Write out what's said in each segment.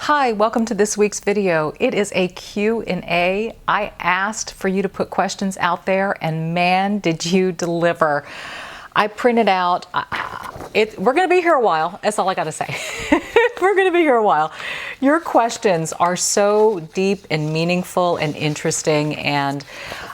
Hi, welcome to this week's video. It is a Q&A. I asked for you to put questions out there, and man, did you deliver. I printed out, we're gonna be here a while, that's all I gotta say. We're gonna be here a while. Your questions are so deep and meaningful and interesting, and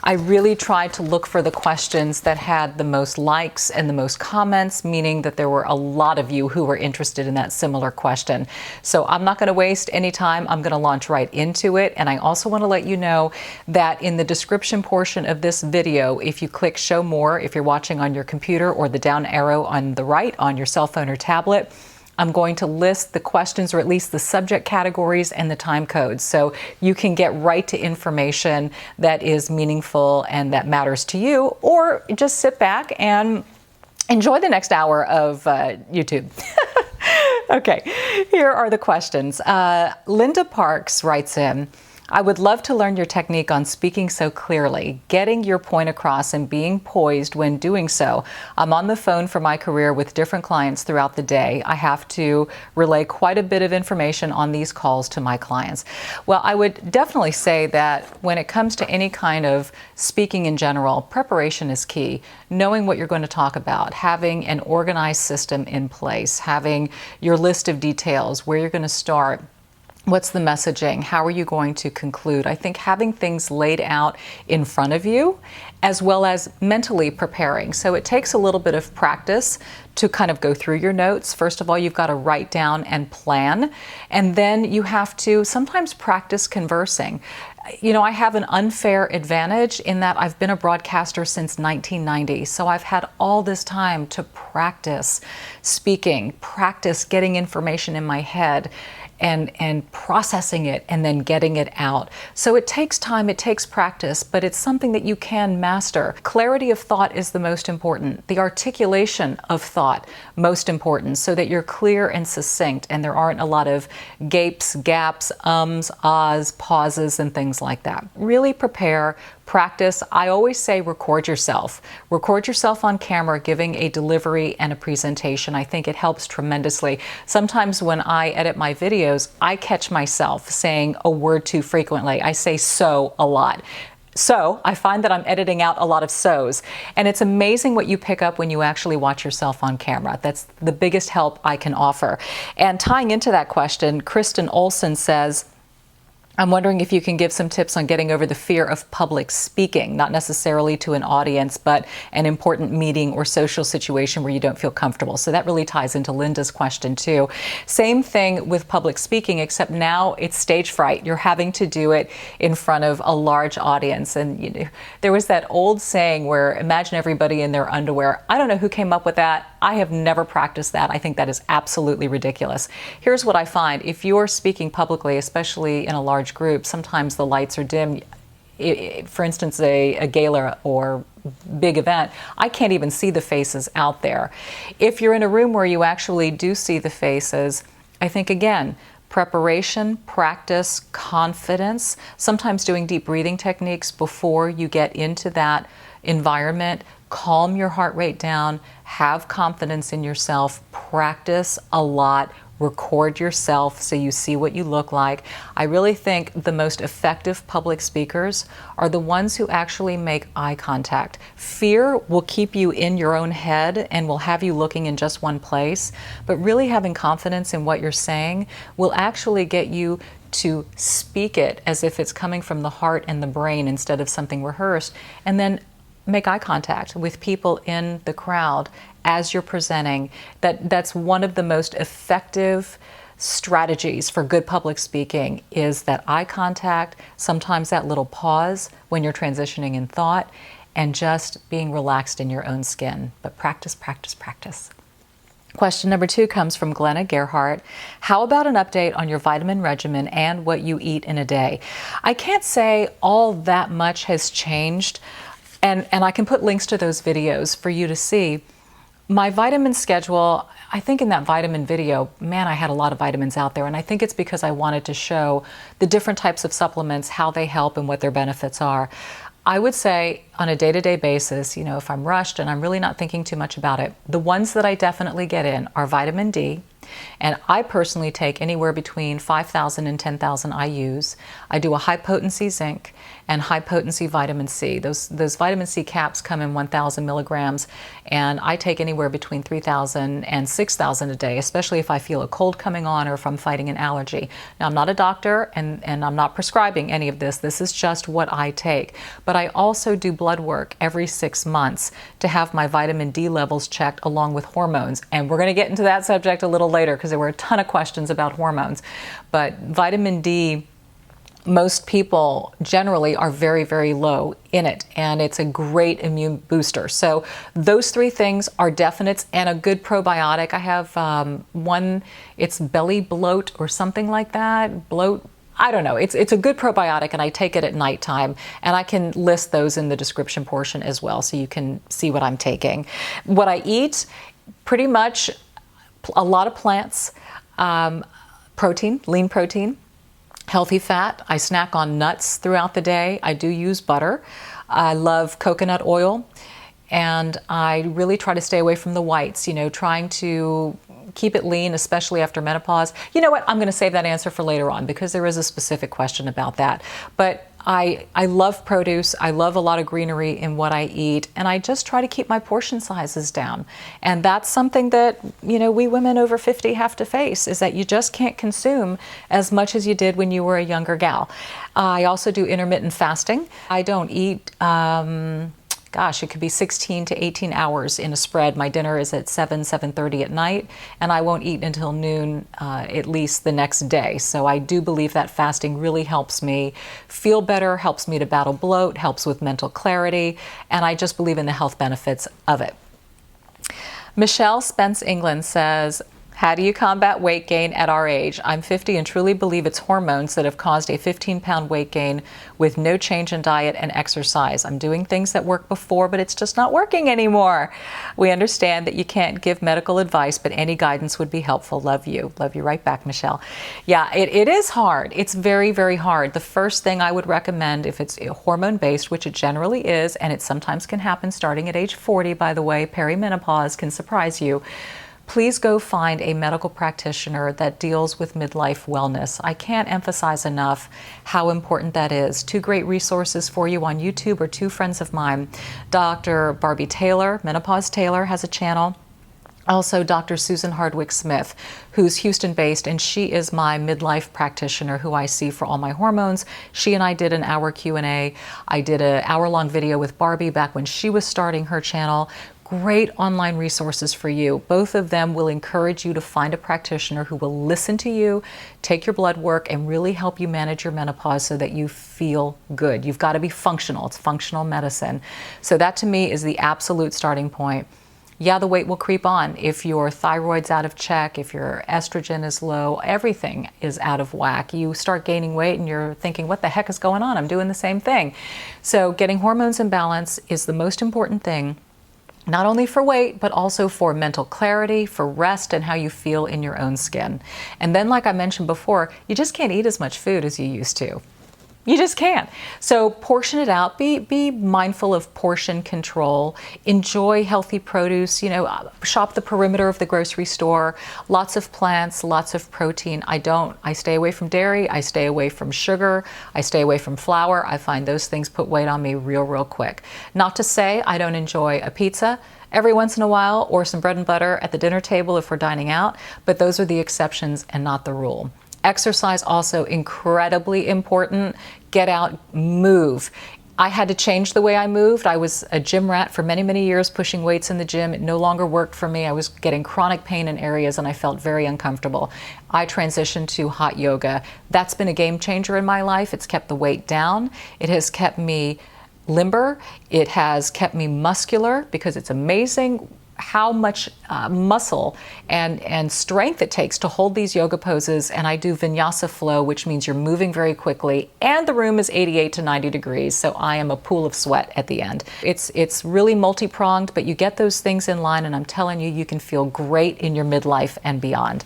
I really tried to look for the questions that had the most likes and the most comments, meaning that there were a lot of you who were interested in that similar question. So I'm not gonna waste any time, I'm gonna launch right into it, and I also wanna let you know that in the description portion of this video, if you click show more, if you're watching on your computer or the down arrow on the right on your cell phone or tablet, I'm going to list the questions, or at least the subject categories and the time codes, so you can get right to information that is meaningful and that matters to you, or just sit back and enjoy the next hour of YouTube. Okay, here are the questions. Linda Parks writes in, I would love to learn your technique on speaking so clearly, getting your point across and being poised when doing so. I'm on the phone for my career with different clients throughout the day. I have to relay quite a bit of information on these calls to my clients. Well, I would definitely say that when it comes to any kind of speaking in general, preparation is key. Knowing what you're going to talk about, having an organized system in place, having your list of details, where you're going to start, what's the messaging? How are you going to conclude? I think having things laid out in front of you, as well as mentally preparing. So it takes a little bit of practice to kind of go through your notes. First of all, you've got to write down and plan, and then you have to sometimes practice conversing. You know, I have an unfair advantage in that I've been a broadcaster since 1990, so I've had all this time to practice speaking, practice getting information in my head, and processing it and then getting it out. So it takes time, it takes practice, but it's something that you can master. Clarity of thought is the most important. The articulation of thought, most important, so that you're clear and succinct and there aren't a lot of gapes, gaps, ums, ahs, pauses, and things like that. Really prepare, practice. I always say record yourself. Record yourself on camera giving a delivery and a presentation. I think it helps tremendously. Sometimes when I edit my videos, I catch myself saying a word too frequently. I say so a lot. So I find that I'm editing out a lot of so's. And it's amazing what you pick up when you actually watch yourself on camera. That's the biggest help I can offer. And tying into that question, Kristen Olson says, I'm wondering if you can give some tips on getting over the fear of public speaking, not necessarily to an audience, but an important meeting or social situation where you don't feel comfortable. So that really ties into Linda's question too. Same thing with public speaking, except now it's stage fright. You're having to do it in front of a large audience. And you know, there was that old saying where imagine everybody in their underwear. I don't know who came up with that. I have never practiced that. I think that is absolutely ridiculous. Here's what I find. If you're speaking publicly, especially in a large group, sometimes the lights are dim. For instance, a gala or big event, I can't even see the faces out there. If you're in a room where you actually do see the faces, I think again, preparation, practice, confidence, sometimes doing deep breathing techniques before you get into that environment. Calm your heart rate down, have confidence in yourself, practice a lot, record yourself so you see what you look like. I really think the most effective public speakers are the ones who actually make eye contact. Fear will keep you in your own head and will have you looking in just one place, but really having confidence in what you're saying will actually get you to speak it as if it's coming from the heart and the brain instead of something rehearsed, and then make eye contact with people in the crowd as you're presenting. That's one of the most effective strategies for good public speaking, is that eye contact, sometimes that little pause when you're transitioning in thought, and just being relaxed in your own skin. But practice, practice, practice. Question number 2 comes from Glenna Gerhardt. How about an update on your vitamin regimen and what you eat in a day? I can't say all that much has changed. And I can put links to those videos for you to see. My vitamin schedule, I think in that vitamin video, man, I had a lot of vitamins out there. And I think it's because I wanted to show the different types of supplements, how they help and what their benefits are. I would say on a day-to-day basis, you know, if I'm rushed and I'm really not thinking too much about it, the ones that I definitely get in are vitamin D, And I personally take anywhere between 5,000 and 10,000 IUs. I do a high potency zinc and high potency vitamin C. Those vitamin C caps come in 1,000 milligrams, and I take anywhere between 3,000 and 6,000 a day, especially if I feel a cold coming on or if I'm fighting an allergy. Now, I'm not a doctor and I'm not prescribing any of this. This is just what I take. But I also do blood work every 6 months to have my vitamin D levels checked along with hormones. And we're going to get into that subject a little later because there were a ton of questions about hormones. But vitamin D, most people generally are very, very low in it, and it's a great immune booster. So those three things are definites, and a good probiotic. I have one, it's belly bloat or something like that. Bloat, I don't know. It's a good probiotic, and I take it at nighttime, and I can list those in the description portion as well, so you can see what I'm taking. What I eat, pretty much a lot of plants, protein, lean protein, healthy fat. I snack on nuts throughout the day. I do use butter. I love coconut oil, and I really try to stay away from the whites, trying to keep it lean, especially after menopause. You know what? I'm going to save that answer for later on because there is a specific question about that. But I love produce. I love a lot of greenery in what I eat, and I just try to keep my portion sizes down. And that's something that, we women over 50 have to face, is that you just can't consume as much as you did when you were a younger gal. I also do intermittent fasting. I don't eat, it could be 16 to 18 hours in a spread. My dinner is at 7:30 at night, and I won't eat until noon at least the next day. So I do believe that fasting really helps me feel better, helps me to battle bloat, helps with mental clarity, and I just believe in the health benefits of it. Michelle Spence England says, how do you combat weight gain at our age? I'm 50 and truly believe it's hormones that have caused a 15-pound weight gain with no change in diet and exercise. I'm doing things that worked before, but it's just not working anymore. We understand that you can't give medical advice, but any guidance would be helpful. Love you. Love you right back, Michelle. Yeah, it is hard. It's very, very hard. The first thing I would recommend, if it's hormone-based, which it generally is, and it sometimes can happen starting at age 40, by the way, perimenopause can surprise you, please go find a medical practitioner that deals with midlife wellness. I can't emphasize enough how important that is. Two great resources for you on YouTube are two friends of mine. Dr. Barbie Taylor, Menopause Taylor, has a channel. Also, Dr. Susan Hardwick Smith, who's Houston-based, and she is my midlife practitioner who I see for all my hormones. She and I did an hour Q&A. I did an hour-long video with Barbie back when she was starting her channel. Great online resources for you. Both of them will encourage you to find a practitioner who will listen to you, take your blood work, and really help you manage your menopause so that you feel good. You've got to be functional. It's functional medicine. So that to me is the absolute starting point. Yeah, the weight will creep on if your thyroid's out of check, if your estrogen is low, everything is out of whack. You start gaining weight and you're thinking, what the heck is going on? I'm doing the same thing. So getting hormones in balance is the most important thing, not only for weight, but also for mental clarity, for rest, and how you feel in your own skin. And then, like I mentioned before, you just can't eat as much food as you used to. You just can't. So portion it out. Be mindful of portion control. Enjoy healthy produce. Shop the perimeter of the grocery store. Lots of plants, lots of protein. I stay away from dairy. I stay away from sugar. I stay away from flour. I find those things put weight on me real quick. Not to say I don't enjoy a pizza every once in a while or some bread and butter at the dinner table if we're dining out, but those are the exceptions and not the rule. Exercise also incredibly important. Get out, move. I had to change the way I moved. I was a gym rat for many years, pushing weights in the gym. It no longer worked for me. I was getting chronic pain in areas and I felt very uncomfortable. I transitioned to hot yoga. That's been a game changer in my life. It's kept the weight down. It has kept me limber. It has kept me muscular because it's amazing how much muscle and strength it takes to hold these yoga poses. And I do vinyasa flow, which means you're moving very quickly, and the room is 88 to 90 degrees, so I am a pool of sweat at the end. It's really multi-pronged, but you get those things in line, and I'm telling you, you can feel great in your midlife and beyond.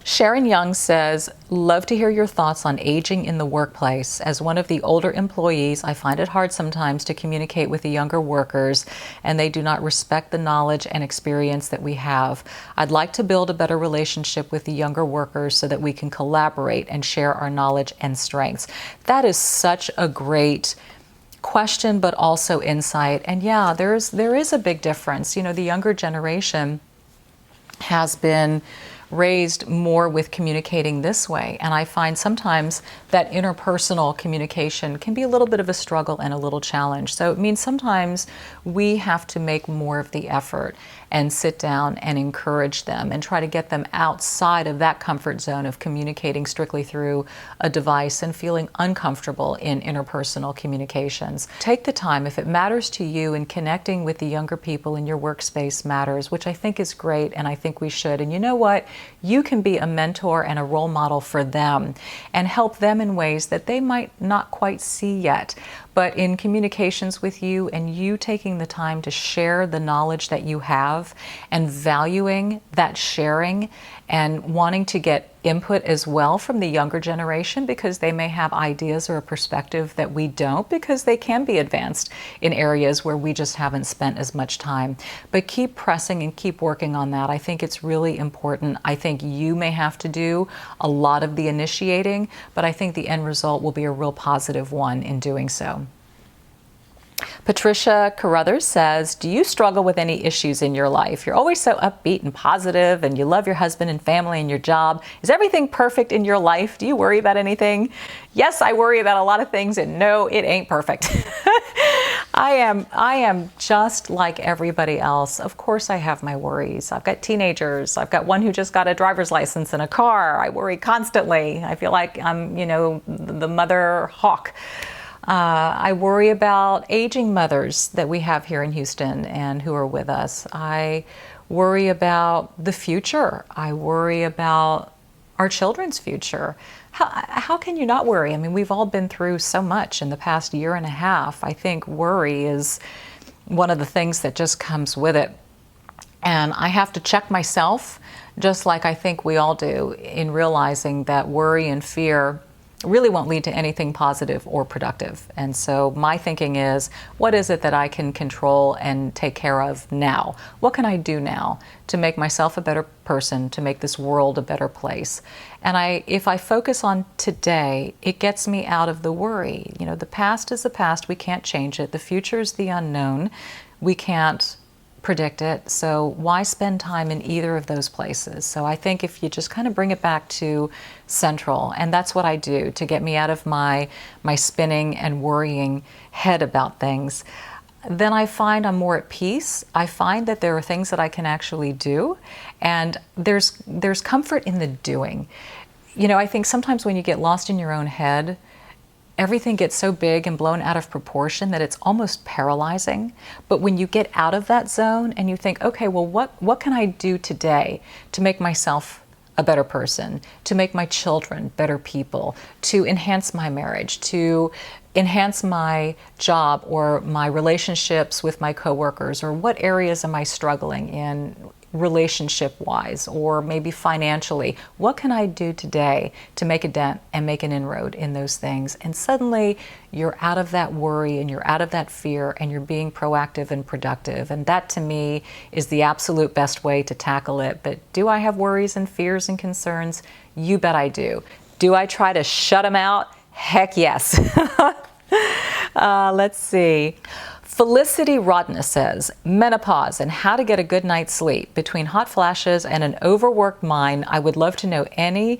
Sharon Young says, love to hear your thoughts on aging in the workplace. As one of the older employees, I find it hard sometimes to communicate with the younger workers, and they do not respect the knowledge and experience that we have. I'd like to build a better relationship with the younger workers so that we can collaborate and share our knowledge and strengths. That is such a great question, but also insight. And yeah, there is a big difference. You know, the younger generation has been raised more with communicating this way. And I find sometimes that interpersonal communication can be a little bit of a struggle and a little challenge. So it means sometimes we have to make more of the effort and sit down and encourage them and try to get them outside of that comfort zone of communicating strictly through a device and feeling uncomfortable in interpersonal communications. Take the time, if it matters to you, and connecting with the younger people in your workspace matters, which I think is great, and I think we should. And you know what? You can be a mentor and a role model for them and help them in ways that they might not quite see yet. But in communications with you and you taking the time to share the knowledge that you have and valuing that sharing and wanting to get input as well from the younger generation, because they may have ideas or a perspective that we don't, because they can be advanced in areas where we just haven't spent as much time. But keep pressing and keep working on that. I think it's really important. I think you may have to do a lot of the initiating, but I think the end result will be a real positive one in doing so. Patricia Carruthers says, do you struggle with any issues in your life? You're always so upbeat and positive, and you love your husband and family and your job. Is everything perfect in your life? Do you worry about anything? Yes, I worry about a lot of things, and no, it ain't perfect. I am just like everybody else. Of course I have my worries. I've got teenagers. I've got one who just got a driver's license and a car. I worry constantly. I feel like I'm, the mother hawk. I worry about aging mothers that we have here in Houston and who are with us. I worry about the future. I worry about our children's future. How can you not worry? I mean, we've all been through so much in the past year and a half. I think worry is one of the things that just comes with it. And I have to check myself, just like I think we all do, in realizing that worry and fear really won't lead to anything positive or productive. And so my thinking is, what is it that I can control and take care of now? What can I do now to make myself a better person, to make this world a better place? And if I focus on today, it gets me out of the worry. The past is the past. We can't change it. The future is the unknown. We can't predict it. So why spend time in either of those places? So I think if you just kind of bring it back to central, and that's what I do to get me out of my spinning and worrying head about things, then I find I'm more at peace. I find that there are things that I can actually do, and there's comfort in the doing. I think sometimes when you get lost in your own head, everything gets so big and blown out of proportion that it's almost paralyzing. But when you get out of that zone and you think, okay, well, what can I do today to make myself a better person, to make my children better people, to enhance my marriage, to enhance my job or my relationships with my coworkers, or what areas am I struggling in relationship-wise or maybe financially? What can I do today to make a dent and make an inroad in those things? And suddenly you're out of that worry and you're out of that fear and you're being proactive and productive. And that to me is the absolute best way to tackle it. But do I have worries and fears and concerns? You bet I do. Do I try to shut them out? Heck yes. Let's see. Felicity Rodna says, menopause and how to get a good night's sleep. Between hot flashes and an overworked mind, I would love to know any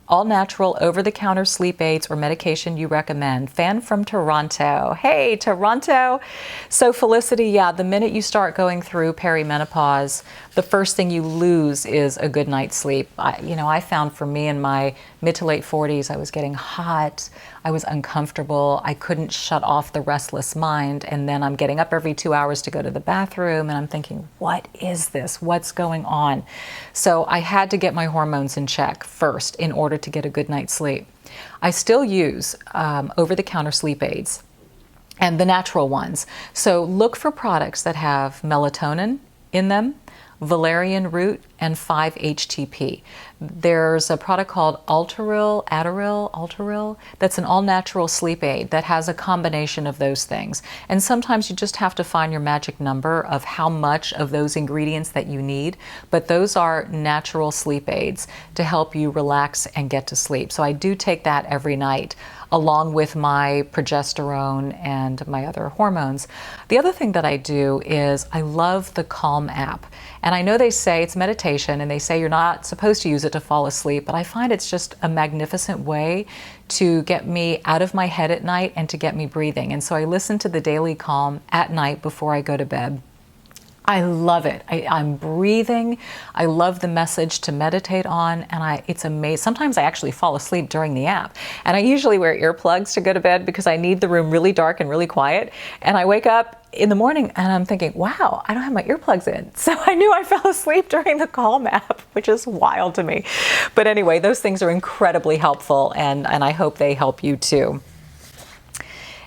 all-natural, over-the-counter sleep aids or medication you recommend. Fan from Toronto. Hey, Toronto. So Felicity, yeah, the minute you start going through perimenopause, the first thing you lose is a good night's sleep. I found for me in my mid to late 40s, I was getting hot, I was uncomfortable, I couldn't shut off the restless mind, and then I'm getting up every 2 hours to go to the bathroom, and I'm thinking, what is this? What's going on? So I had to get my hormones in check first in order to get a good night's sleep. I still use over-the-counter sleep aids, and the natural ones. So look for products that have melatonin in them, valerian root and 5-HTP. There's a product called Alteril, that's an all-natural sleep aid that has a combination of those things. And sometimes you just have to find your magic number of how much of those ingredients that you need, but those are natural sleep aids to help you relax and get to sleep. So I do take that every night, along with my progesterone and my other hormones. The other thing that I do is I love the Calm app. And I know they say it's meditation and they say you're not supposed to use it to fall asleep, but I find it's just a magnificent way to get me out of my head at night and to get me breathing. And so I listen to the Daily Calm at night before I go to bed. I love it. I'm breathing. I love the message to meditate on, and it's amazing. Sometimes I actually fall asleep during the app, and I usually wear earplugs to go to bed because I need the room really dark and really quiet. And I wake up in the morning and I'm thinking, wow, I don't have my earplugs in. So I knew I fell asleep during the Calm app, which is wild to me. But anyway, those things are incredibly helpful, and I hope they help you too.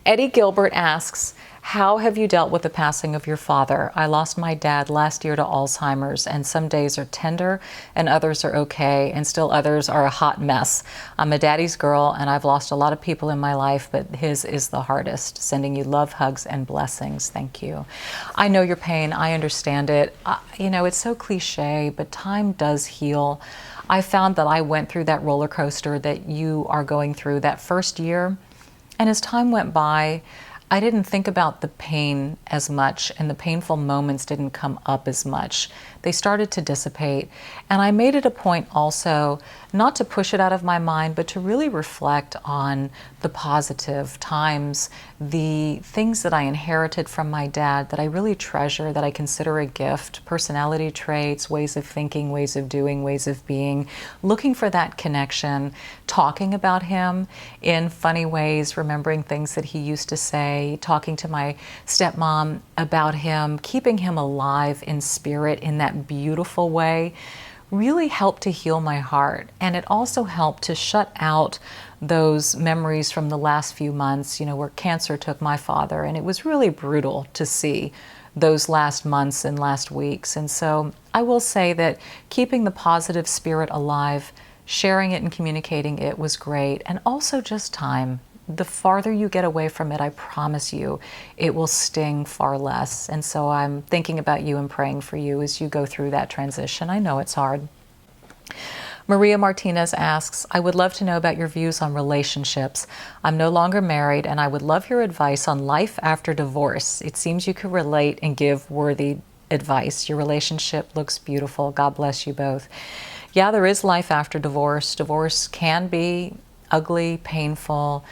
Eddie Gilbert asks, how have you dealt with the passing of your father? I lost my dad last year to Alzheimer's, and some days are tender and others are okay, and still others are a hot mess. I'm a daddy's girl and I've lost a lot of people in my life, but his is the hardest. Sending you love, hugs, and blessings. Thank you. I know your pain. I understand it. It's so cliche, but time does heal. I found that I went through that roller coaster that you are going through that first year, and as time went by, I didn't think about the pain as much, and the painful moments didn't come up as much. They started to dissipate, and I made it a point also not to push it out of my mind, but to really reflect on the positive times, the things that I inherited from my dad that I really treasure, that I consider a gift, personality traits, ways of thinking, ways of doing, ways of being, looking for that connection, talking about him in funny ways, remembering things that he used to say, talking to my stepmom about him, keeping him alive in spirit in that beautiful way, really helped to heal my heart. And it also helped to shut out those memories from the last few months, where cancer took my father. And it was really brutal to see those last months and last weeks. And so I will say that keeping the positive spirit alive, sharing it and communicating it was great. And also just time. The farther you get away from it, I promise you, it will sting far less. And so I'm thinking about you and praying for you as you go through that transition. I know it's hard. Maria Martinez asks, I would love to know about your views on relationships. I'm no longer married, and I would love your advice on life after divorce. It seems you could relate and give worthy advice. Your relationship looks beautiful. God bless you both. Yeah, there is life after divorce. Divorce can be ugly, painful,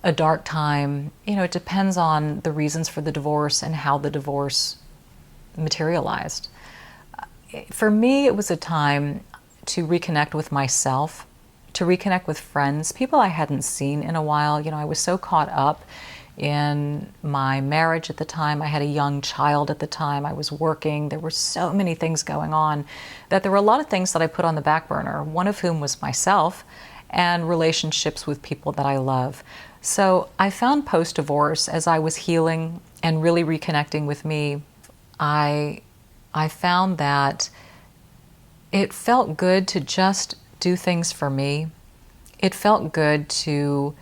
a dark time. It depends on the reasons for the divorce and how the divorce materialized. For me, it was a time to reconnect with myself, to reconnect with friends, people I hadn't seen in a while. I was so caught up in my marriage at the time. I had a young child at the time. I was working. There were so many things going on that there were a lot of things that I put on the back burner, one of whom was myself and relationships with people that I love. So I found post-divorce, as I was healing and really reconnecting with me, I found that it felt good to just do things for me. It felt good to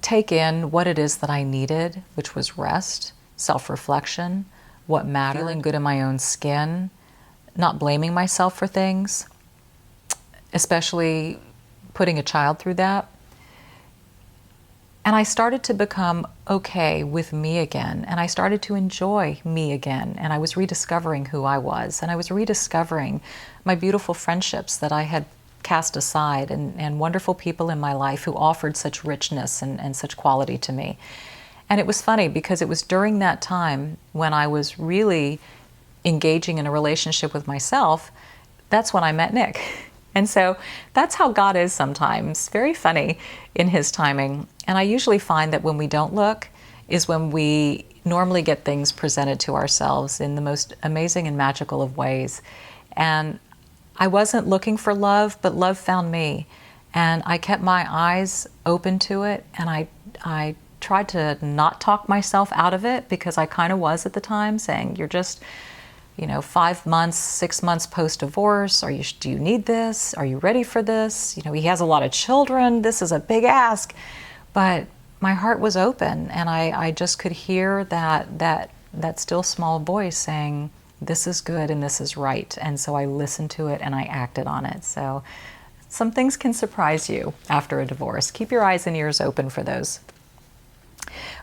take in what it is that I needed, which was rest, self-reflection, what mattered, feeling good in my own skin, not blaming myself for things, especially putting a child through that. And I started to become okay with me again, and I started to enjoy me again, and I was rediscovering who I was, and I was rediscovering my beautiful friendships that I had cast aside, and wonderful people in my life who offered such richness and such quality to me. And it was funny because it was during that time when I was really engaging in a relationship with myself, that's when I met Nick. And so that's how God is sometimes, very funny in his timing. And I usually find that when we don't look is when we normally get things presented to ourselves in the most amazing and magical of ways. And I wasn't looking for love, but love found me. And I kept my eyes open to it, and I tried to not talk myself out of it, because I kind of was at the time, saying, you're just 5 months, 6 months post-divorce. Do you need this? Are you ready for this? He has a lot of children. This is a big ask. But my heart was open, and I just could hear that still small voice saying, this is good and this is right. And so I listened to it and I acted on it. So some things can surprise you after a divorce. Keep your eyes and ears open for those.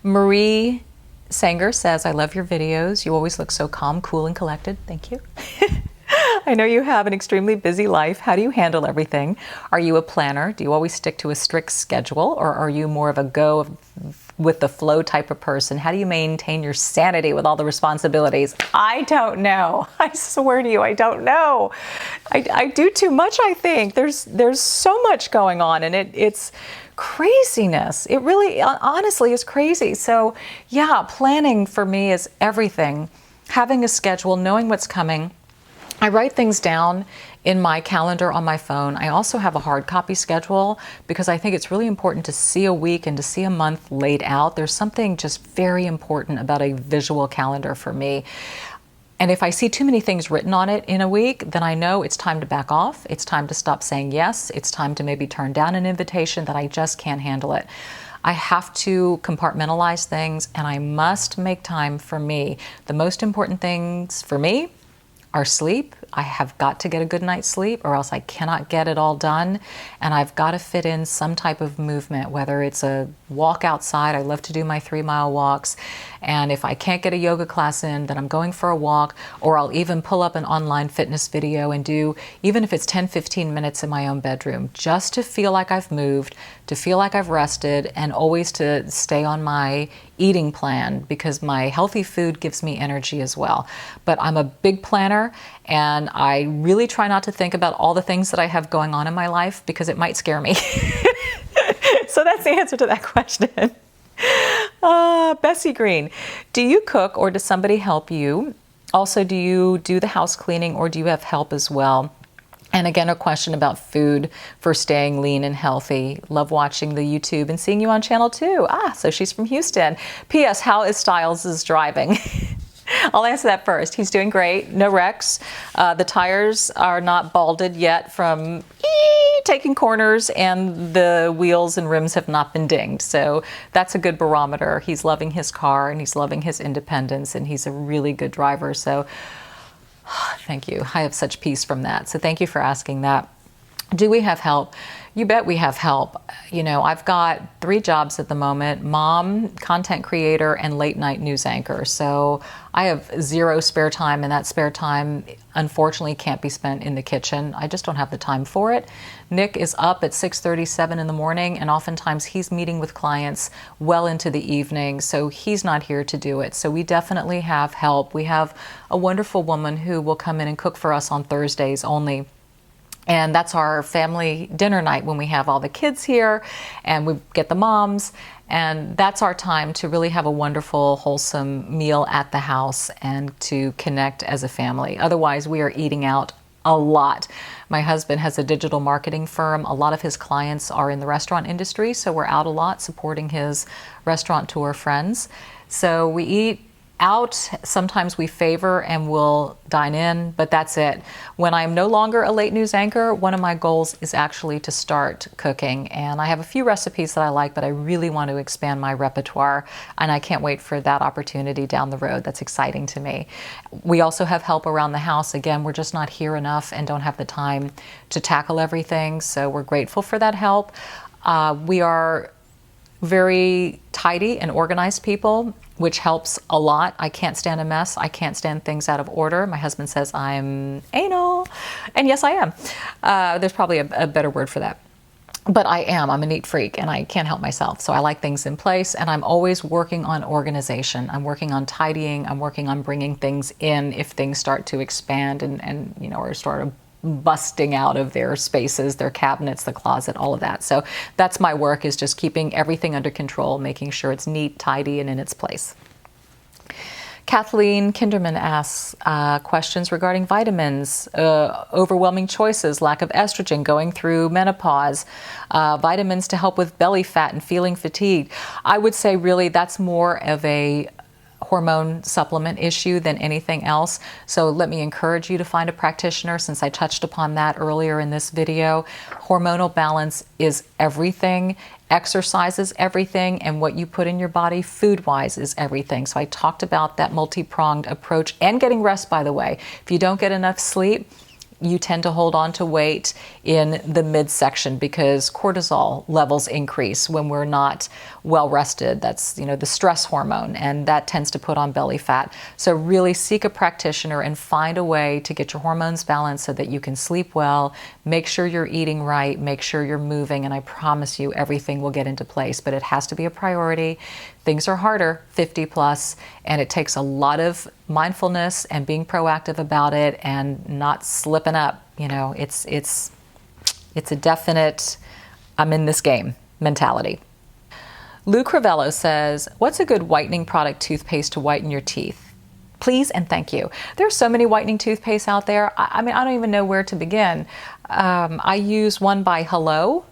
Marie Sanger says, I love your videos. You always look so calm, cool, and collected. Thank you. I know you have an extremely busy life. How do you handle everything? Are you a planner? Do you always stick to a strict schedule, or are you more of a go with the flow type of person? How do you maintain your sanity with all the responsibilities? I don't know. I swear to you, I don't know. I do too much, I think. There's so much going on, and it's craziness. It really, honestly, is crazy. So yeah, planning for me is everything. Having a schedule, knowing what's coming. I write things down in my calendar on my phone. I also have a hard copy schedule because I think it's really important to see a week and to see a month laid out. There's something just very important about a visual calendar for me. And if I see too many things written on it in a week, then I know it's time to back off. It's time to stop saying yes. It's time to maybe turn down an invitation that I just can't handle it. I have to compartmentalize things, and I must make time for me. The most important things for me are sleep. I have got to get a good night's sleep or else I cannot get it all done. And I've got to fit in some type of movement, whether it's a walk outside. I love to do my 3-mile walks. And if I can't get a yoga class in, then I'm going for a walk, or I'll even pull up an online fitness video and do, even if it's 10, 15 minutes in my own bedroom, just to feel like I've moved, to feel like I've rested, and always to stay on my eating plan, because my healthy food gives me energy as well. But I'm a big planner, and I really try not to think about all the things that I have going on in my life because it might scare me. So that's the answer to that question. Bessie Green, do you cook or does somebody help you? Also, do you do the house cleaning or do you have help as well? And again, a question about food for staying lean and healthy. Love watching the YouTube and seeing you on channel 2. So she's from Houston. P.S. How is Styles' driving? I'll answer that first. He's doing great. No wrecks. The tires are not balded yet from taking corners, and the wheels and rims have not been dinged. So that's a good barometer. He's loving his car and he's loving his independence, and he's a really good driver. So thank you. I have such peace from that. So thank you for asking that. Do we have help? You bet we have help. I've got 3 jobs at the moment: mom, content creator, and late night news anchor. So I have 0 spare time, and that spare time, unfortunately, can't be spent in the kitchen. I just don't have the time for it. Nick is up at 6:37 in the morning, and oftentimes he's meeting with clients well into the evening, so he's not here to do it. So we definitely have help. We have a wonderful woman who will come in and cook for us on Thursdays only. And that's our family dinner night when we have all the kids here and we get the moms. And that's our time to really have a wonderful, wholesome meal at the house and to connect as a family. Otherwise, we are eating out a lot. My husband has a digital marketing firm. A lot of his clients are in the restaurant industry, so we're out a lot supporting his restaurateur friends. So we eat out. Sometimes we favor and we'll dine in, but that's it. When I'm no longer a late news anchor, one of my goals is actually to start cooking. And I have a few recipes that I like, but I really want to expand my repertoire, and I can't wait for that opportunity down the road. That's exciting to me. We also have help around the house. Again, we're just not here enough and don't have the time to tackle everything, so we're grateful for that help. We are very tidy and organized people, which helps a lot. I can't stand a mess. I can't stand things out of order. My husband says I'm anal, and yes, I am. There's probably a better word for that. But I am. I'm a neat freak, and I can't help myself. So I like things in place, and I'm always working on organization. I'm working on tidying. I'm working on bringing things in if things start to expand and or start busting out of their spaces, their cabinets, the closet, all of that. So that's my work, is just keeping everything under control, making sure it's neat, tidy, and in its place. Kathleen Kinderman asks questions regarding vitamins, overwhelming choices, lack of estrogen, going through menopause, vitamins to help with belly fat and feeling fatigued. I would say really that's more of a hormone supplement issue than anything else. So let me encourage you to find a practitioner, since I touched upon that earlier in this video. Hormonal balance is everything. Exercise is everything, and what you put in your body food-wise is everything. So I talked about that multi-pronged approach, and getting rest, by the way. If you don't get enough sleep, you tend to hold on to weight in the midsection because cortisol levels increase when we're not well rested. That's, the stress hormone, and that tends to put on belly fat. So really seek a practitioner and find a way to get your hormones balanced so that you can sleep well, make sure you're eating right, make sure you're moving, and I promise you everything will get into place. But it has to be a priority. Things are harder, 50 plus, and it takes a lot of mindfulness and being proactive about it and not slipping up. It's a definite, I'm in this game mentality. Lou Crivello says, what's a good whitening product toothpaste to whiten your teeth? Please and thank you. There's so many whitening toothpastes out there. I don't even know where to begin. I use one by Hello.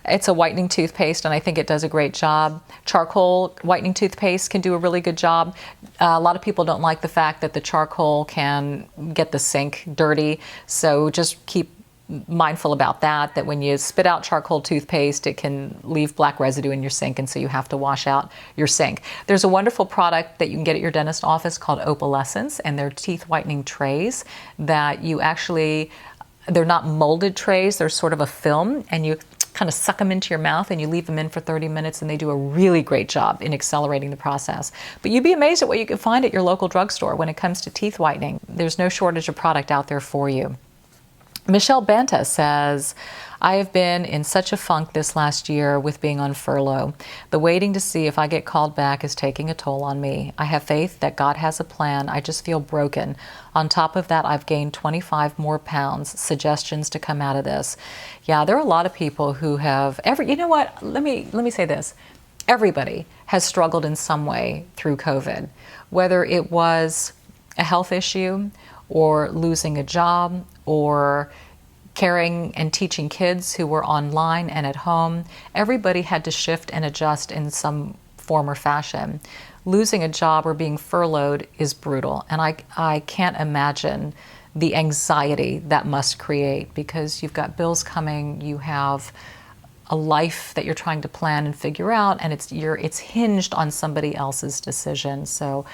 It's a whitening toothpaste, and I think it does a great job. Charcoal whitening toothpaste can do a really good job. A lot of people don't like the fact that the charcoal can get the sink dirty, so just keep mindful about that when you spit out charcoal toothpaste, it can leave black residue in your sink, and so you have to wash out your sink. There's a wonderful product that you can get at your dentist office called Opalescence, and they're teeth whitening trays that you actually, they're not molded trays, they're sort of a film, and you kind of suck them into your mouth and you leave them in for 30 minutes, and they do a really great job in accelerating the process. But you'd be amazed at what you can find at your local drugstore when it comes to teeth whitening. There's no shortage of product out there for you. Michelle Banta says, I have been in such a funk this last year with being on furlough. The waiting to see if I get called back is taking a toll on me. I have faith that God has a plan. I just feel broken. On top of that, I've gained 25 more pounds. Suggestions to come out of this. Yeah, there are a lot of people who have you know what? Let me say this. Everybody has struggled in some way through COVID, whether it was a health issue or losing a job or caring and teaching kids who were online and at home. Everybody had to shift and adjust in some form or fashion. Losing a job or being furloughed is brutal, and I can't imagine the anxiety that must create, because you've got bills coming, you have a life that you're trying to plan and figure out, and it's hinged on somebody else's decision. So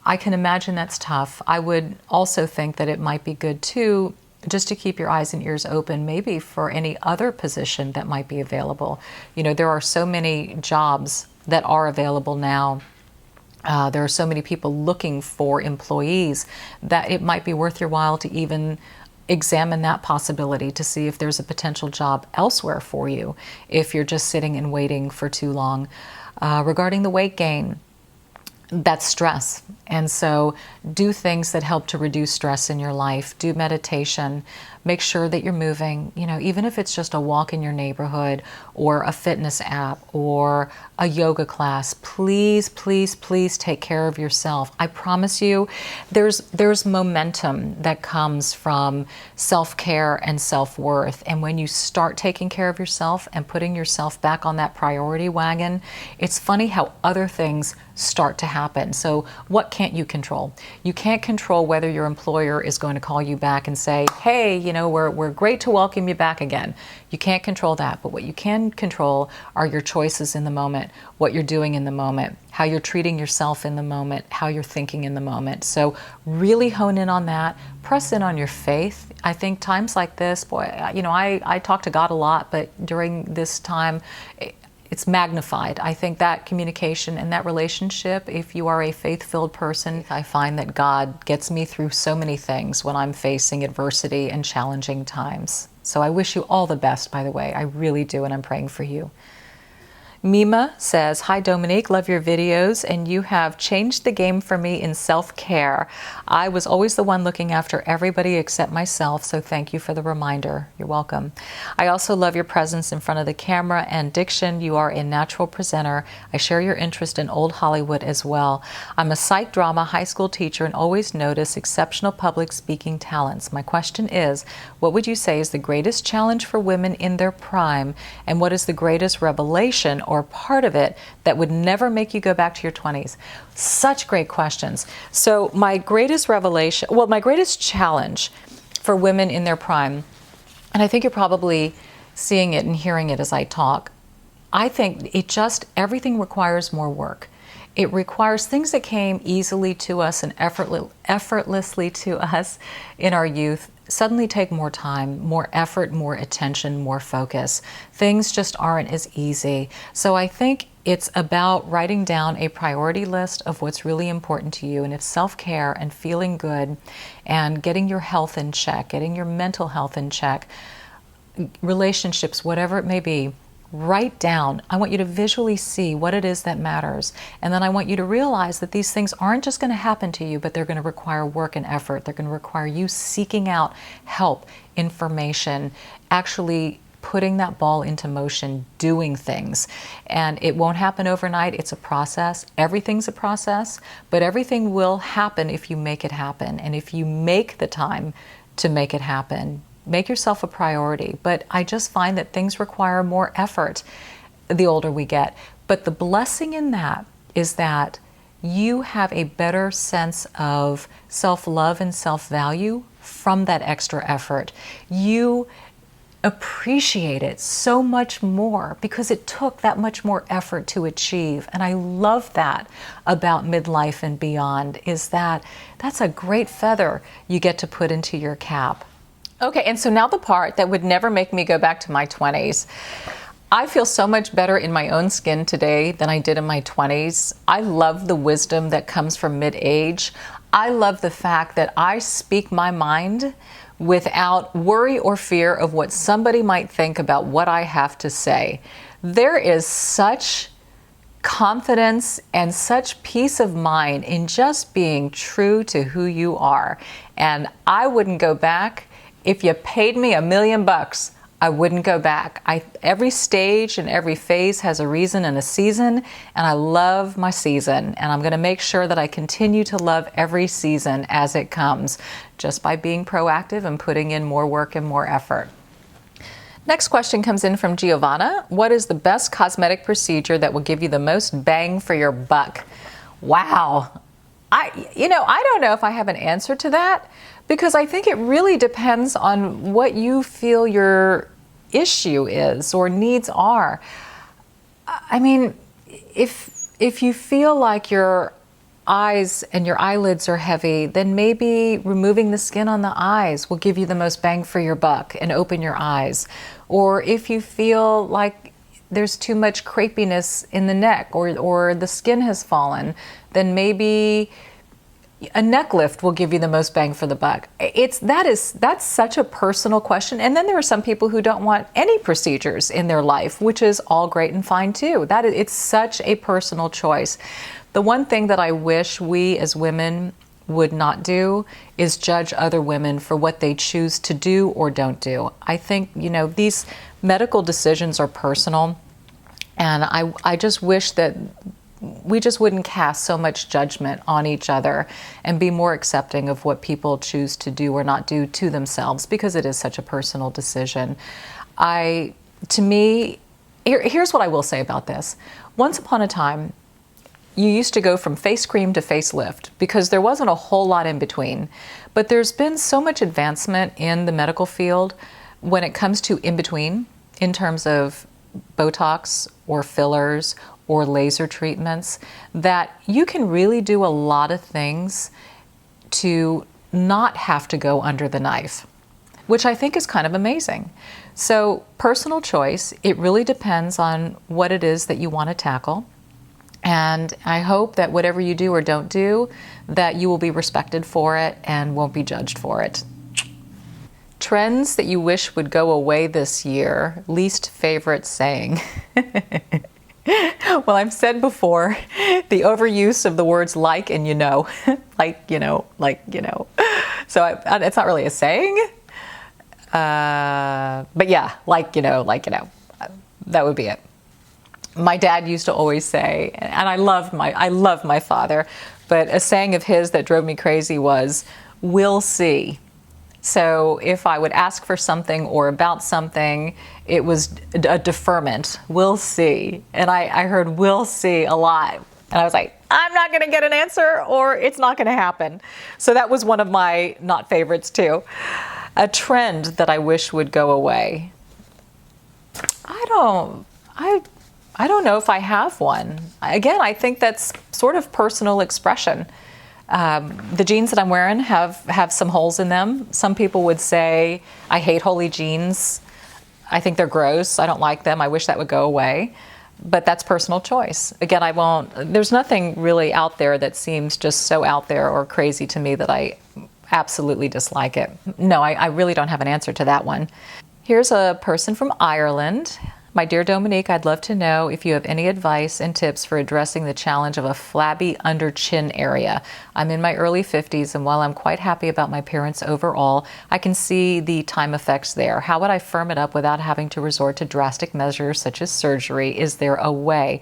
I can imagine that's tough. I would also think that it might be good too, just to keep your eyes and ears open, maybe for any other position that might be available. There are so many jobs that are available now. There are so many people looking for employees that it might be worth your while to even examine that possibility to see if there's a potential job elsewhere for you if you're just sitting and waiting for too long. Regarding the weight gain, that's stress. And so do things that help to reduce stress in your life. Do meditation. Make sure that you're moving, even if it's just a walk in your neighborhood or a fitness app or a yoga class. Please, please, please take care of yourself. I promise you, there's momentum that comes from self-care and self-worth. And when you start taking care of yourself and putting yourself back on that priority wagon, it's funny how other things start to happen. So what can't you control? You can't control whether your employer is going to call you back and say, hey, we're great to welcome you back again. You can't control that, but what you can control are your choices in the moment, what you're doing in the moment, how you're treating yourself in the moment, how you're thinking in the moment. So really hone in on that, press in on your faith. I think times like this, I talk to God a lot, but during this time, it's magnified. I think that communication and that relationship, if you are a faith-filled person, I find that God gets me through so many things when I'm facing adversity and challenging times. So I wish you all the best, by the way. I really do, and I'm praying for you. Mima says, hi Dominique, love your videos, and you have changed the game for me in self-care. I was always the one looking after everybody except myself, so thank you for the reminder. You're welcome. I also love your presence in front of the camera and diction. You are a natural presenter. I share your interest in old Hollywood as well. I'm a psych drama high school teacher and always notice exceptional public speaking talents. My question is, what would you say is the greatest challenge for women in their prime, and what is the greatest revelation or part of it that would never make you go back to your 20s? Such great questions. So my greatest revelation, well, my greatest challenge for women in their prime, and I think you're probably seeing it and hearing it as I talk, I think everything requires more work. It requires things that came easily to us and effortlessly to us in our youth suddenly take more time, more effort, more attention, more focus. Things just aren't as easy. So I think it's about writing down a priority list of what's really important to you. And if self-care and feeling good and getting your health in check, getting your mental health in check, relationships, whatever it may be, write down. I want you to visually see what it is that matters. And then I want you to realize that these things aren't just going to happen to you, but they're going to require work and effort. They're going to require you seeking out help, information, actually putting that ball into motion, doing things. And it won't happen overnight. It's a process. Everything's a process, but everything will happen if you make it happen. And if you make the time to make it happen, make yourself a priority. But I just find that things require more effort the older we get. But the blessing in that is that you have a better sense of self-love and self-value from that extra effort. You appreciate it so much more because it took that much more effort to achieve. And I love that about midlife and beyond, is that that's a great feather you get to put into your cap. Okay, and so now the part that would never make me go back to my 20s. I feel so much better in my own skin today than I did in my 20s. I love the wisdom that comes from mid-age. I love the fact that I speak my mind without worry or fear of what somebody might think about what I have to say. There is such confidence and such peace of mind in just being true to who you are. And I wouldn't go back. If you paid me $1 million, I wouldn't go back. Every stage and every phase has a reason and a season, and I love my season. And I'm going to make sure that I continue to love every season as it comes, just by being proactive and putting in more work and more effort. Next question comes in from Giovanna. What is the best cosmetic procedure that will give you the most bang for your buck? Wow. I don't know if I have an answer to that, because I think it really depends on what you feel your issue is or needs are. I mean, if you feel like your eyes and your eyelids are heavy, then maybe removing the skin on the eyes will give you the most bang for your buck and open your eyes. Or if you feel like there's too much crepiness in the neck or the skin has fallen, then maybe a neck lift will give you the most bang for the buck. That's such a personal question. And then there are some people who don't want any procedures in their life, which is all great and fine too. It's such a personal choice. The one thing that I wish we as women would not do is judge other women for what they choose to do or don't do. I think, these medical decisions are personal, and I just wish that we just wouldn't cast so much judgment on each other and be more accepting of what people choose to do or not do to themselves, because it is such a personal decision. To me, here's what I will say about this. Once upon a time, you used to go from face cream to facelift because there wasn't a whole lot in between. But there's been so much advancement in the medical field when it comes to in between, in terms of Botox or fillers or laser treatments, that you can really do a lot of things to not have to go under the knife, which I think is kind of amazing. So personal choice, it really depends on what it is that you want to tackle. And I hope that whatever you do or don't do, that you will be respected for it and won't be judged for it. Trends that you wish would go away this year. Least favorite saying. Well, I've said before, the overuse of the words like and like, So it's not really a saying. But yeah, like, that would be it. My dad used to always say, and I love my father, but a saying of his that drove me crazy was, "We'll see." So if I would ask for something or about something, it was a deferment. We'll see. And I heard we'll see a lot. And I was like, I'm not going to get an answer, or it's not going to happen. So that was one of my not favorites too. A trend that I wish would go away. I don't know if I have one. Again, I think that's sort of personal expression. The jeans that I'm wearing have some holes in them. Some people would say, I hate holey jeans. I think they're gross. I don't like them. I wish that would go away. But that's personal choice. Again, there's nothing really out there that seems just so out there or crazy to me that I absolutely dislike it. No, I really don't have an answer to that one. Here's a person from Ireland. My dear Dominique, I'd love to know if you have any advice and tips for addressing the challenge of a flabby under chin area. I'm in my early 50s, and while I'm quite happy about my appearance overall, I can see the time effects there. How would I firm it up without having to resort to drastic measures such as surgery? Is there a way?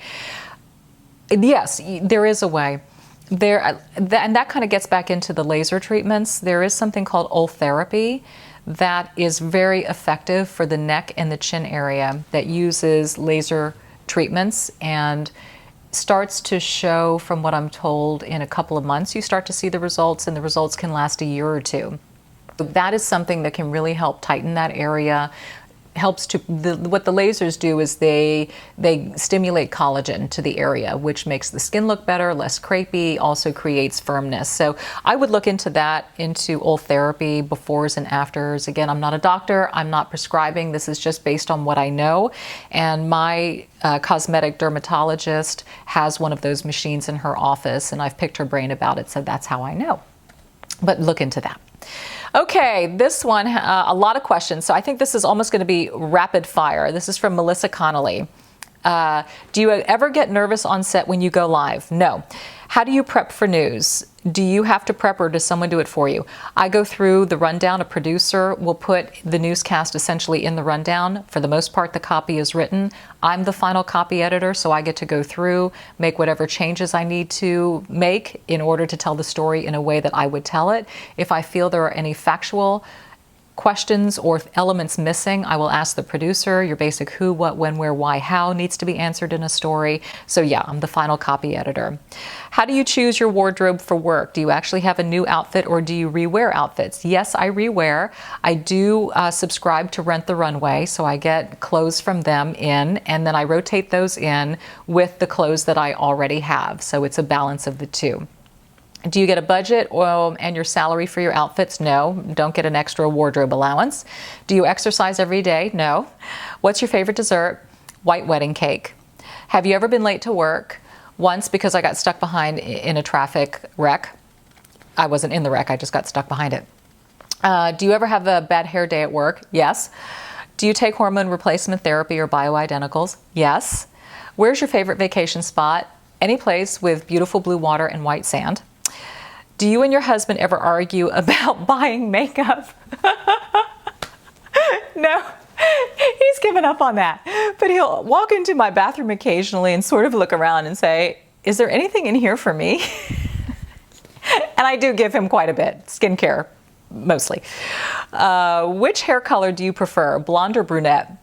Yes, there is a way. And that kind of gets back into the laser treatments. There is something called Ultherapy that is very effective for the neck and the chin area, that uses laser treatments and starts to show, from what I'm told, in a couple of months you start to see the results, and the results can last a year or two. That is something that can really help tighten that area. What the lasers do is they stimulate collagen to the area, which makes the skin look better, less crepey, also creates firmness. So I would look into that, into Ultherapy, befores and afters. Again, I'm not a doctor, I'm not prescribing, this is just based on what I know. And my cosmetic dermatologist has one of those machines in her office, and I've picked her brain about it, so that's how I know. But look into that. Okay, this one, a lot of questions. So I think this is almost going to be rapid fire. This is from Melissa Connolly. Do you ever get nervous on set when you go live? No. How do you prep for news? Do you have to prep, or does someone do it for you? I go through the rundown. A producer will put the newscast essentially in the rundown. For the most part, the copy is written. I'm the final copy editor, so I get to go through, make whatever changes I need to make in order to tell the story in a way that I would tell it. If I feel there are any factual questions or elements missing, I will ask the producer. Your basic who, what, when, where, why, how needs to be answered in a story. So yeah, I'm the final copy editor. How do you choose your wardrobe for work? Do you actually have a new outfit, or do you rewear outfits? Yes, I rewear. I do subscribe to Rent the Runway, so I get clothes from them in, and then I rotate those in with the clothes that I already have. So it's a balance of the two. Do you get a budget and your salary for your outfits? No. Don't get an extra wardrobe allowance. Do you exercise every day? No. What's your favorite dessert? White wedding cake. Have you ever been late to work? Once, because I got stuck behind in a traffic wreck. I wasn't in the wreck, I just got stuck behind it. Do you ever have a bad hair day at work? Yes. Do you take hormone replacement therapy or bioidenticals? Yes. Where's your favorite vacation spot? Any place with beautiful blue water and white sand. Do you and your husband ever argue about buying makeup? No, he's given up on that. But he'll walk into my bathroom occasionally and sort of look around and say, is there anything in here for me? And I do give him quite a bit, skincare mostly. Which hair color do you prefer, blonde or brunette?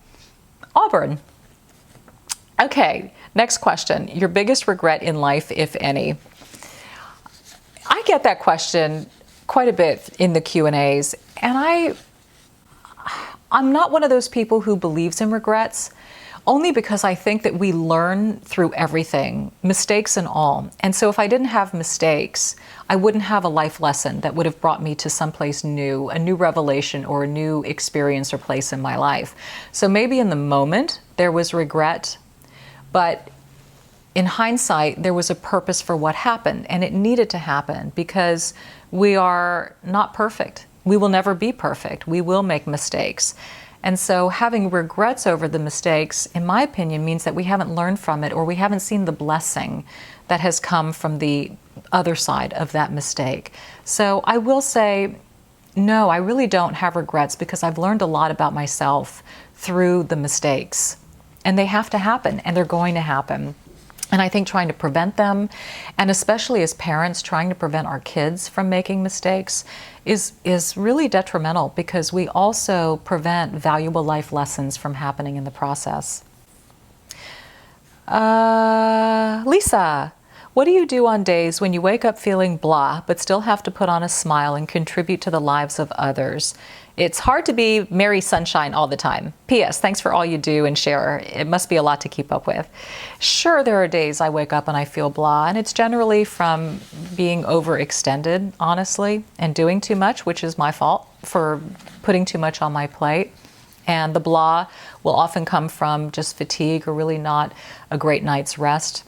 Auburn. Okay, next question. Your biggest regret in life, if any? I get that question quite a bit in the Q&As, and I'm not one of those people who believes in regrets, only because I think that we learn through everything, mistakes and all. And so if I didn't have mistakes, I wouldn't have a life lesson that would have brought me to someplace new, a new revelation or a new experience or place in my life. So maybe in the moment there was regret, but in hindsight, there was a purpose for what happened, and it needed to happen because we are not perfect. We will never be perfect. We will make mistakes. And so having regrets over the mistakes, in my opinion, means that we haven't learned from it, or we haven't seen the blessing that has come from the other side of that mistake. So I will say, no, I really don't have regrets, because I've learned a lot about myself through the mistakes. And they have to happen, and they're going to happen. And I think trying to prevent them, and especially as parents, trying to prevent our kids from making mistakes is really detrimental, because we also prevent valuable life lessons from happening in the process. Lisa, what do you do on days when you wake up feeling blah, but still have to put on a smile and contribute to the lives of others? It's hard to be Merry Sunshine all the time. P.S. Thanks for all you do and share. It must be a lot to keep up with. Sure, there are days I wake up and I feel blah, and it's generally from being overextended, honestly, and doing too much, which is my fault for putting too much on my plate. And the blah will often come from just fatigue or really not a great night's rest.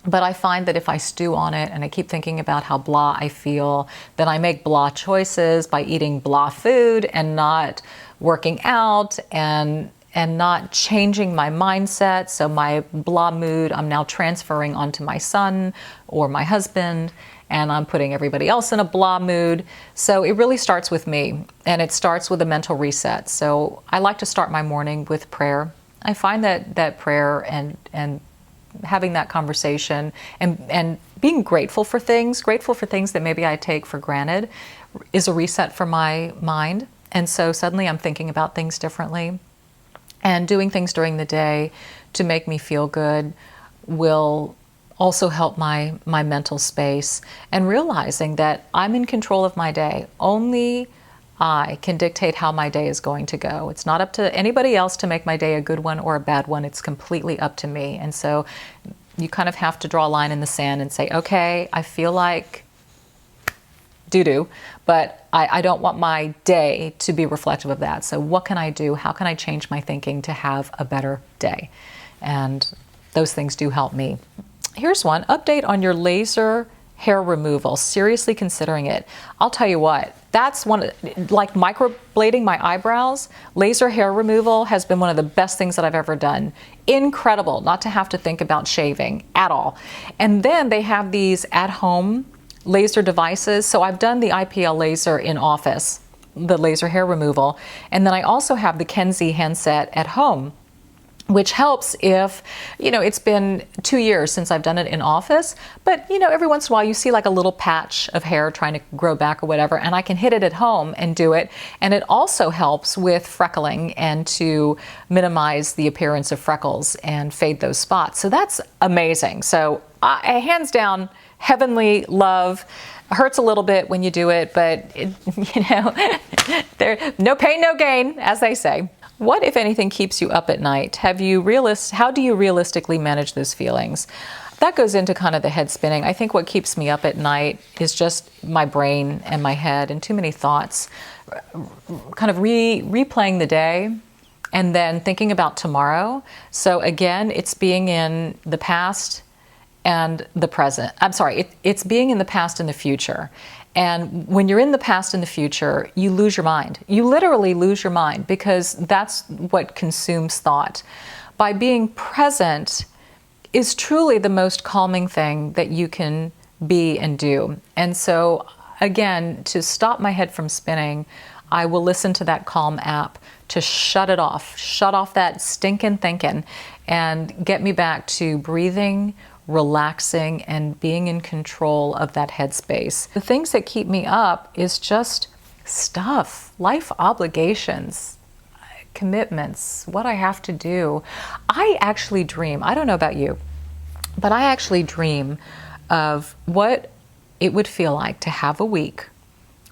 But I find that if I stew on it and I keep thinking about how blah I feel, then I make blah choices by eating blah food and not working out and not changing my mindset. So my blah mood, I'm now transferring onto my son or my husband, and I'm putting everybody else in a blah mood. So it really starts with me, and it starts with a mental reset. So I like to start my morning with prayer. I find that prayer and having that conversation and being grateful for things that maybe I take for granted is a reset for my mind. And so suddenly I'm thinking about things differently, and doing things during the day to make me feel good will also help my mental space, and realizing that I'm in control of my day. Only I can dictate how my day is going to go. It's not up to anybody else to make my day a good one or a bad one. It's completely up to me. And so you kind of have to draw a line in the sand and say, okay, I feel like doo-doo, but I don't want my day to be reflective of that. So what can I do? How can I change my thinking to have a better day? And those things do help me. Here's one. Update on your laser hair removal. Seriously considering it. I'll tell you what, that's like microblading my eyebrows. Laser hair removal has been one of the best things that I've ever done. Incredible not to have to think about shaving at all. And then they have these at-home laser devices. So I've done the IPL laser in office, the laser hair removal. And then I also have the Kenzie handset at home, which helps if, it's been 2 years since I've done it in office, but, every once in a while you see like a little patch of hair trying to grow back or whatever, and I can hit it at home and do it. And it also helps with freckling and to minimize the appearance of freckles and fade those spots. So that's amazing. So hands down, heavenly love. Hurts a little bit when you do it, but no pain, no gain, as they say. What, if anything, keeps you up at night? How do you realistically manage those feelings? That goes into kind of the head spinning. I think what keeps me up at night is just my brain and my head and too many thoughts, kind of replaying the day and then thinking about tomorrow. So again, it's being in the past and the present. I'm sorry, it's being in the past and the future. And when you're in the past and the future, you lose your mind. You literally lose your mind, because that's what consumes thought. By being present is truly the most calming thing that you can be and do. And so, again, to stop my head from spinning, I will listen to that Calm app to shut off that stinking thinking, and get me back to breathing, relaxing, and being in control of that headspace. The things that keep me up is just stuff, life obligations, commitments, what I have to do. I actually dream, I don't know about you, but I actually dream of what it would feel like to have a week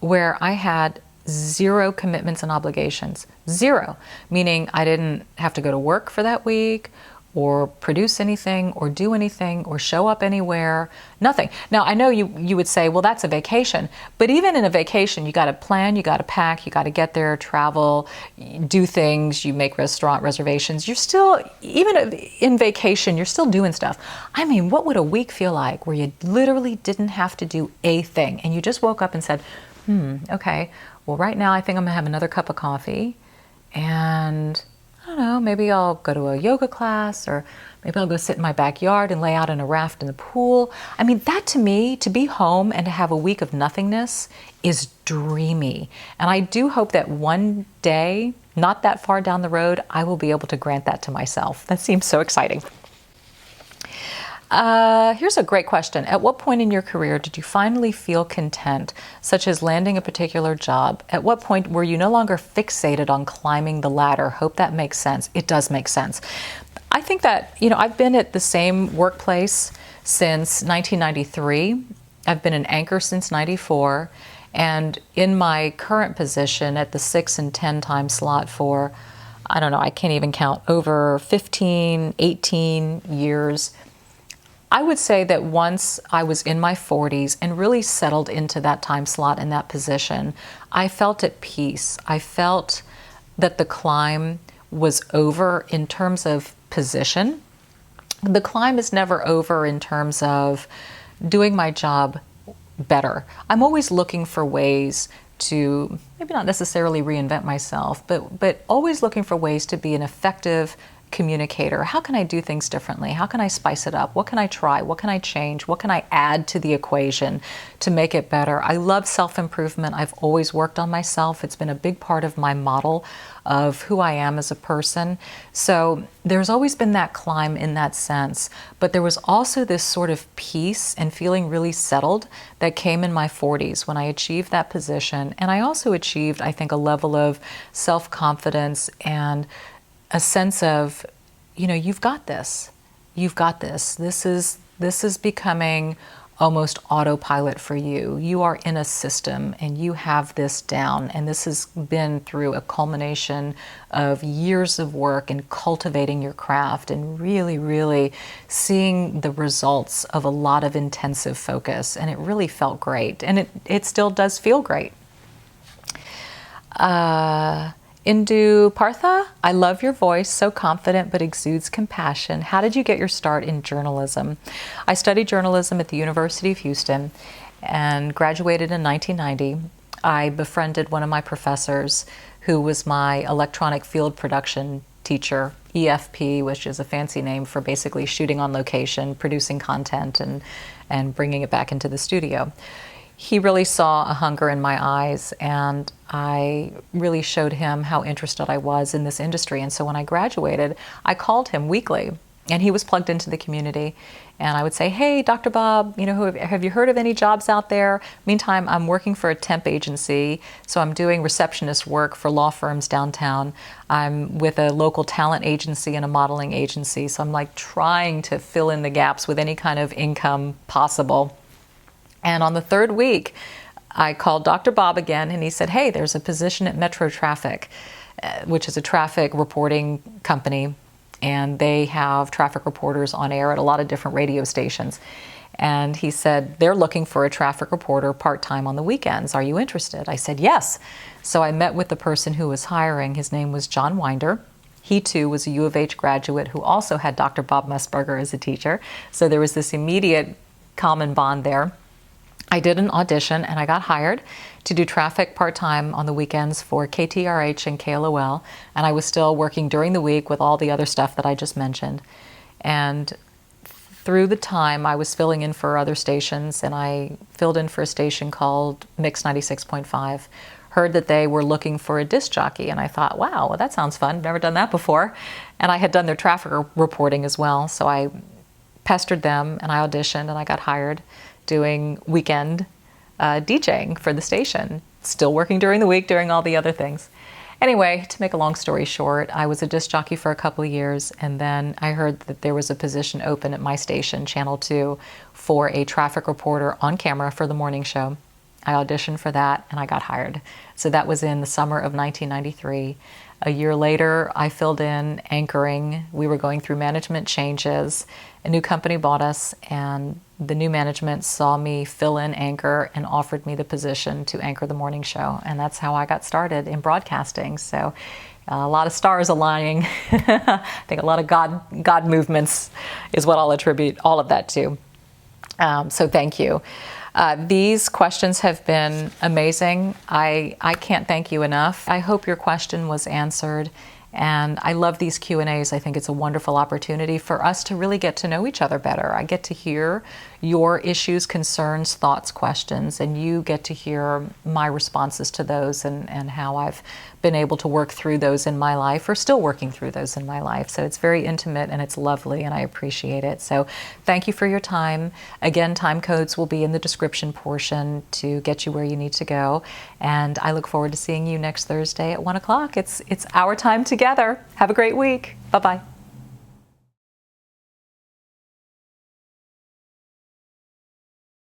where I had zero commitments and obligations. Zero, meaning I didn't have to go to work for that week, or produce anything, or do anything, or show up anywhere, nothing. Now, I know you would say, well, that's a vacation. But even in a vacation, you got to plan, you got to pack, you got to get there, travel, do things, you make restaurant reservations. You're still, even in vacation, you're still doing stuff. I mean, what would a week feel like where you literally didn't have to do a thing, and you just woke up and said, okay, well, right now I think I'm gonna have another cup of coffee, and I don't know, maybe I'll go to a yoga class, or maybe I'll go sit in my backyard and lay out in a raft in the pool. I mean, that to me, to be home and to have a week of nothingness is dreamy. And I do hope that one day, not that far down the road, I will be able to grant that to myself. That seems so exciting. Here's a great question. At what point in your career did you finally feel content, such as landing a particular job? At what point were you no longer fixated on climbing the ladder? Hope that makes sense. It does make sense. I think that, I've been at the same workplace since 1993. I've been an anchor since 94. And in my current position at the 6 and 10 time slot for, I don't know, I can't even count, over 15, 18 years. I would say that once I was in my 40s and really settled into that time slot and that position, I felt at peace. I felt that the climb was over in terms of position. The climb is never over in terms of doing my job better. I'm always looking for ways to, maybe not necessarily reinvent myself, but always looking for ways to be an effective communicator. How can I do things differently? How can I spice it up? What can I try? What can I change? What can I add to the equation to make it better? I love self-improvement. I've always worked on myself. It's been a big part of my model of who I am as a person. So there's always been that climb in that sense, but there was also this sort of peace and feeling really settled that came in my 40s when I achieved that position. And I also achieved, I think, a level of self-confidence and a sense of, you've got this. You've got this. This is becoming almost autopilot for you. You are in a system and you have this down. And this has been through a culmination of years of work and cultivating your craft and really, really seeing the results of a lot of intensive focus. And it really felt great. And it still does feel great. Indu Partha, I love your voice, so confident but exudes compassion. How did you get your start in journalism? I studied journalism at the University of Houston and graduated in 1990. I befriended one of my professors who was my electronic field production teacher, EFP, which is a fancy name for basically shooting on location, producing content, and bringing it back into the studio. He really saw a hunger in my eyes, and I really showed him how interested I was in this industry. And so when I graduated, I called him weekly, and he was plugged into the community. And I would say, hey, Dr. Bob, have you heard of any jobs out there? Meantime, I'm working for a temp agency, so I'm doing receptionist work for law firms downtown. I'm with a local talent agency and a modeling agency, so I'm like trying to fill in the gaps with any kind of income possible. And on the third week, I called Dr. Bob again, and he said, hey, there's a position at Metro Traffic, which is a traffic reporting company, and they have traffic reporters on air at a lot of different radio stations. And he said, they're looking for a traffic reporter part-time on the weekends. Are you interested? I said, yes. So I met with the person who was hiring. His name was John Winder. He, too, was a U of H graduate who also had Dr. Bob Musburger as a teacher. So there was this immediate common bond there. I did an audition and I got hired to do traffic part-time on the weekends for KTRH and KLOL, and I was still working during the week with all the other stuff that I just mentioned. And through the time I was filling in for other stations, and I filled in for a station called Mix 96.5, heard that they were looking for a disc jockey, and I thought, wow, well, that sounds fun. Never done that before. And I had done their traffic reporting as well, so I pestered them and I auditioned and I got hired doing weekend DJing for the station, still working during the week, doing all the other things. Anyway, to make a long story short, I was a disc jockey for a couple of years, and then I heard that there was a position open at my station, Channel 2, for a traffic reporter on camera for the morning show. I auditioned for that, and I got hired. So that was in the summer of 1993. A year later, I filled in anchoring. We were going through management changes. A new company bought us, and the new management saw me fill in anchor and offered me the position to anchor the morning show. And that's how I got started in broadcasting. So a lot of stars aligning. I think a lot of God movements is what I'll attribute all of that to. So thank you. These questions have been amazing. I can't thank you enough. I hope your question was answered, And I love these Q&As. I think it's a wonderful opportunity for us to really get to know each other better. I get to hear your issues, concerns, thoughts, questions, and you get to hear my responses to those and how I've been able to work through those in my life, or still working through those in my life. So it's very intimate and it's lovely, and I appreciate it. So thank you for your time. Again, time codes will be in the description portion to get you where you need to go. And I look forward to seeing you next Thursday at 1 o'clock. It's our time together. Have a great week. Bye-bye.